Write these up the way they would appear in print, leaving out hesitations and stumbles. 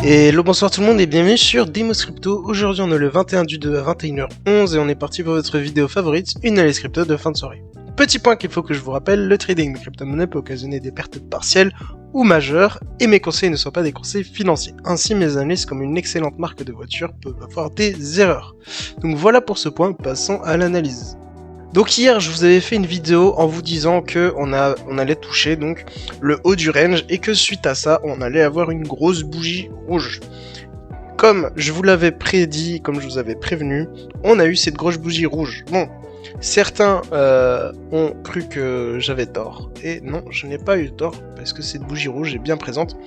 Hello, bonsoir tout le monde et bienvenue sur Demos Crypto. Aujourd'hui on est le 21 du 2 à 21h11 et on est parti pour votre vidéo favorite, une analyse crypto de fin de soirée. Petit point qu'il faut que je vous rappelle, le trading de crypto-monnaie peut occasionner des pertes partielles ou majeures et mes conseils ne sont pas des conseils financiers. Ainsi mes analyses comme une excellente marque de voiture peuvent avoir des erreurs. Donc voilà pour ce point, passons à l'analyse. Donc hier je vous avais fait une vidéo en vous disant que on allait toucher donc le haut du range et que suite à ça on allait avoir une grosse bougie rouge. Comme je vous l'avais prédit, comme je vous avais prévenu, on a eu cette grosse bougie rouge. Bon, certains ont cru que j'avais tort et non, je n'ai pas eu tort parce que cette bougie rouge est bien présente.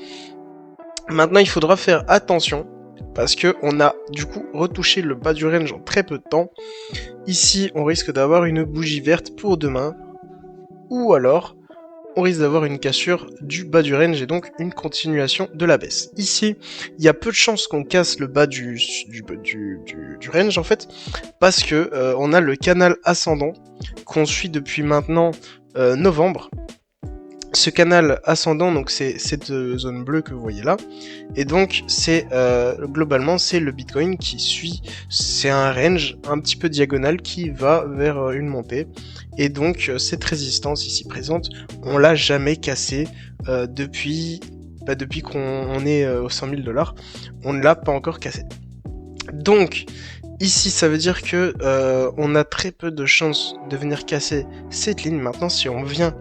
Maintenant il faudra faire attention parce que on a du coup retouché le bas du range en très peu de temps. Ici, on risque d'avoir une bougie verte pour demain, ou alors on risque d'avoir une cassure du bas du range et donc une continuation de la baisse. Ici, il y a peu de chances qu'on casse le bas du range en fait, parce que on a le canal ascendant qu'on suit depuis maintenant novembre. Ce canal ascendant, donc c'est cette zone bleue que vous voyez là, et donc c'est globalement c'est le Bitcoin qui suit, c'est un range un petit peu diagonal qui va vers une montée, et donc cette résistance ici présente, on l'a jamais cassée depuis qu'on est aux 100 000 $, on ne l'a pas encore cassé. Donc ici, ça veut dire que on a très peu de chances de venir casser cette ligne. Maintenant, si on vient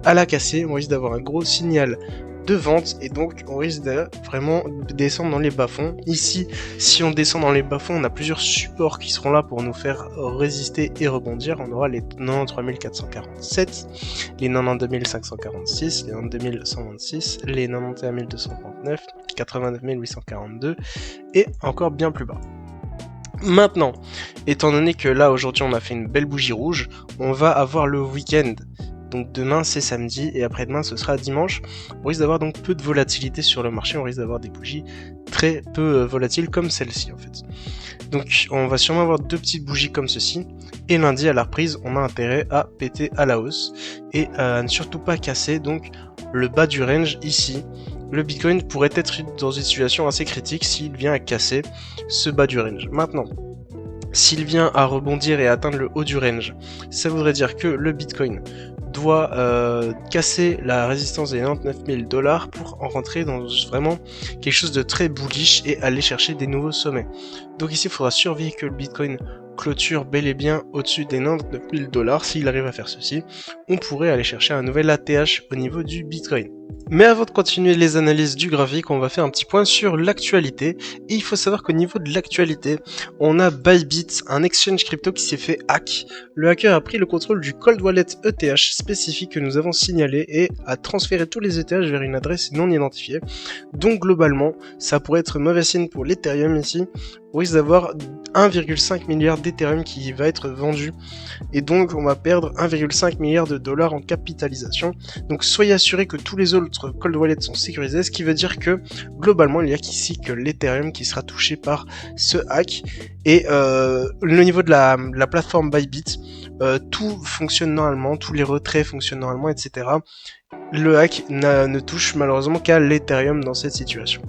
à la casser, on risque d'avoir un gros signal de vente et donc on risque de vraiment descendre dans les bas-fonds. Ici, si on descend dans les bas-fonds, on a plusieurs supports qui seront là pour nous faire résister et rebondir. On aura les 93 447, les 92 546, les 92 126, les 91 239, 89 842 et encore bien plus bas. Maintenant, étant donné que là aujourd'hui on a fait une belle bougie rouge, on va avoir le week-end. Donc demain c'est samedi et après-demain ce sera dimanche. On risque d'avoir donc peu de volatilité sur le marché, on risque d'avoir des bougies très peu volatiles comme celle-ci en fait. Donc on va sûrement avoir deux petites bougies comme ceci. Et lundi à la reprise on a intérêt à péter à la hausse et à ne surtout pas casser donc le bas du range ici. Le Bitcoin pourrait être dans une situation assez critique s'il vient à casser ce bas du range. Maintenant, s'il vient à rebondir et atteindre le haut du range, ça voudrait dire que le Bitcoin doit casser la résistance des 99 000 $ pour en rentrer dans vraiment quelque chose de très bullish et aller chercher des nouveaux sommets. Donc ici, il faudra surveiller que le Bitcoin clôture bel et bien au-dessus des 99 000 $. S'il arrive à faire ceci, on pourrait aller chercher un nouvel ATH au niveau du Bitcoin. Mais avant de continuer les analyses du graphique, on va faire un petit point sur l'actualité. Et il faut savoir qu'au niveau de l'actualité, on a Bybit, un exchange crypto qui s'est fait hack. Le hacker a pris le contrôle du cold wallet ETH spécifique que nous avons signalé et a transféré tous les ETH vers une adresse non identifiée. Donc globalement, ça pourrait être mauvais signe pour l'Ethereum ici. On risque d'avoir 1,5 milliard d'Ethereum qui va être vendu et donc on va perdre 1,5 milliard de dollars en capitalisation. Donc soyez assurés que tous les autres cold wallets sont sécurisés, ce qui veut dire que globalement il n'y a qu'ici que l'Ethereum qui sera touché par ce hack. Et le niveau de la plateforme Bybit, tout fonctionne normalement, tous les retraits fonctionnent normalement, etc. Le hack ne touche malheureusement qu'à l'Ethereum dans cette situation.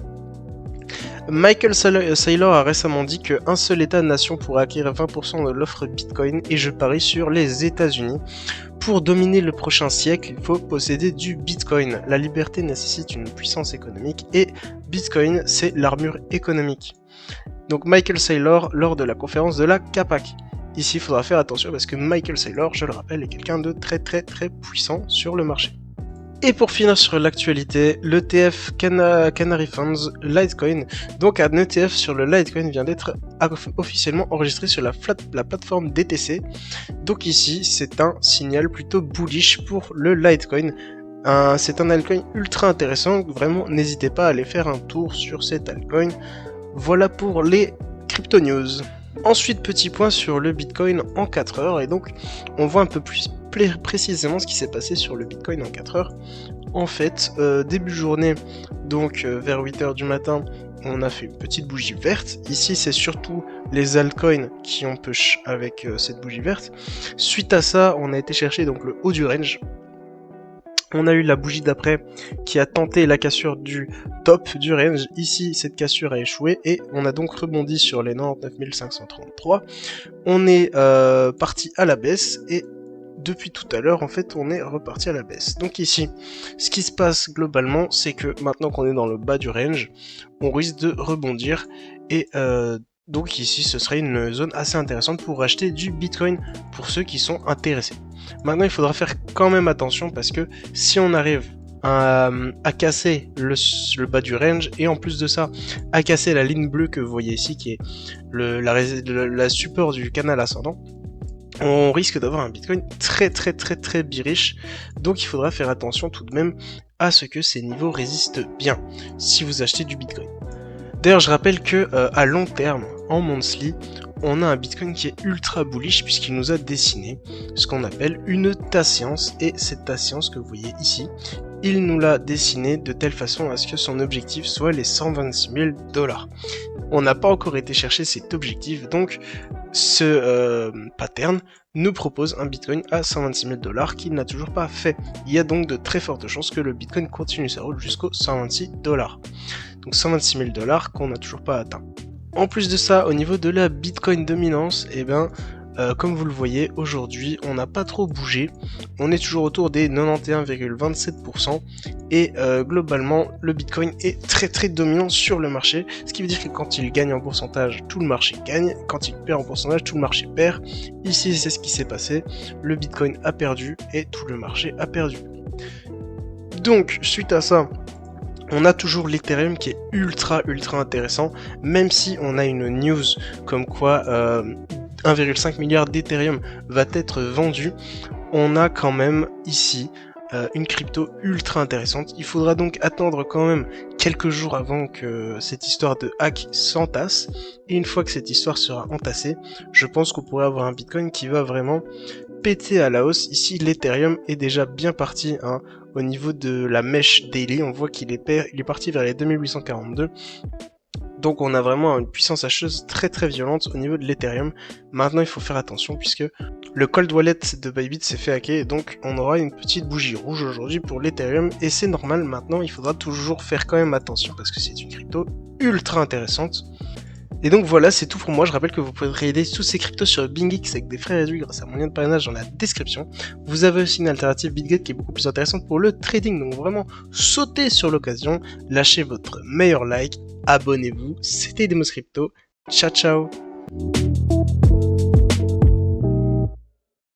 Michael Saylor a récemment dit qu'un seul État-nation pourrait acquérir 20% de l'offre Bitcoin et je parie sur les États-Unis. Pour dominer le prochain siècle, il faut posséder du Bitcoin. La liberté nécessite une puissance économique et Bitcoin, c'est l'armure économique. Donc Michael Saylor lors de la conférence de la CAPAC. Ici, il faudra faire attention parce que Michael Saylor, je le rappelle, est quelqu'un de très puissant sur le marché. Et pour finir sur l'actualité, l'ETF Canary Funds Litecoin, donc un ETF sur le Litecoin vient d'être officiellement enregistré sur la plateforme DTC. Donc ici, c'est un signal plutôt bullish pour le Litecoin. C'est un altcoin ultra intéressant, vraiment n'hésitez pas à aller faire un tour sur cet altcoin. Voilà pour les crypto news. Ensuite, petit point sur le Bitcoin en 4 heures, et donc on voit un peu plus précisément ce qui s'est passé sur le Bitcoin en 4 heures. En fait, début journée, donc vers 8h du matin, on a fait une petite bougie verte. Ici, c'est surtout les altcoins qui ont push avec cette bougie verte. Suite à ça, on a été chercher donc le haut du range. On a eu la bougie d'après qui a tenté la cassure du top du range. Ici, cette cassure a échoué et on a donc rebondi sur les 99 533. On est parti à la baisse et depuis tout à l'heure, en fait, on est reparti à la baisse. Donc ici, ce qui se passe globalement, c'est que maintenant qu'on est dans le bas du range, on risque de rebondir et donc ici, ce serait une zone assez intéressante pour acheter du Bitcoin pour ceux qui sont intéressés. Maintenant, il faudra faire quand même attention parce que si on arrive à casser le bas du range et en plus de ça, à casser la ligne bleue que vous voyez ici qui est la support du canal ascendant, on risque d'avoir un Bitcoin très bearish, donc il faudra faire attention tout de même à ce que ces niveaux résistent bien si vous achetez du Bitcoin. D'ailleurs, je rappelle que à long terme, en monthly, on a un Bitcoin qui est ultra bullish puisqu'il nous a dessiné ce qu'on appelle une tasséance, et cette tasséance que vous voyez ici, il nous l'a dessiné de telle façon à ce que son objectif soit les 126 000 $. On n'a pas encore été chercher cet objectif, donc ce pattern nous propose un Bitcoin à 126 000 $ qu'il n'a toujours pas fait. Il y a donc de très fortes chances que le Bitcoin continue sa route jusqu'aux 126 $. Donc 126 000 $ qu'on n'a toujours pas atteint. En plus de ça, au niveau de la Bitcoin dominance, eh ben, comme vous le voyez, aujourd'hui, on n'a pas trop bougé. On est toujours autour des 91,27% et globalement, le Bitcoin est très dominant sur le marché. Ce qui veut dire que quand il gagne en pourcentage, tout le marché gagne. Quand il perd en pourcentage, tout le marché perd. Ici, c'est ce qui s'est passé. Le Bitcoin a perdu et tout le marché a perdu. Donc, suite à ça, on a toujours l'Ethereum qui est ultra intéressant, même si on a une news comme quoi 1,5 milliard d'Ethereum va être vendu, on a quand même ici une crypto ultra intéressante. Il faudra donc attendre quand même quelques jours avant que cette histoire de hack s'entasse, et une fois que cette histoire sera entassée, je pense qu'on pourrait avoir un Bitcoin qui va vraiment péter à la hausse. Ici, l'Ethereum est déjà bien parti, hein. Au niveau de la mèche daily, on voit qu'il est parti vers les 2842. Donc on a vraiment une puissance acheteuse très violente au niveau de l'Ethereum. Maintenant il faut faire attention puisque le cold wallet de Bybit s'est fait hacker, et donc on aura une petite bougie rouge aujourd'hui pour l'Ethereum, et c'est normal. Maintenant il faudra toujours faire quand même attention parce que c'est une crypto ultra intéressante. Et donc voilà, c'est tout pour moi. Je rappelle que vous pouvez trader tous ces cryptos sur BingX avec des frais réduits grâce à mon lien de parrainage dans la description. Vous avez aussi une alternative BitGet qui est beaucoup plus intéressante pour le trading, donc vraiment sautez sur l'occasion, lâchez votre meilleur like, abonnez-vous. C'était Demos Crypto, ciao ciao.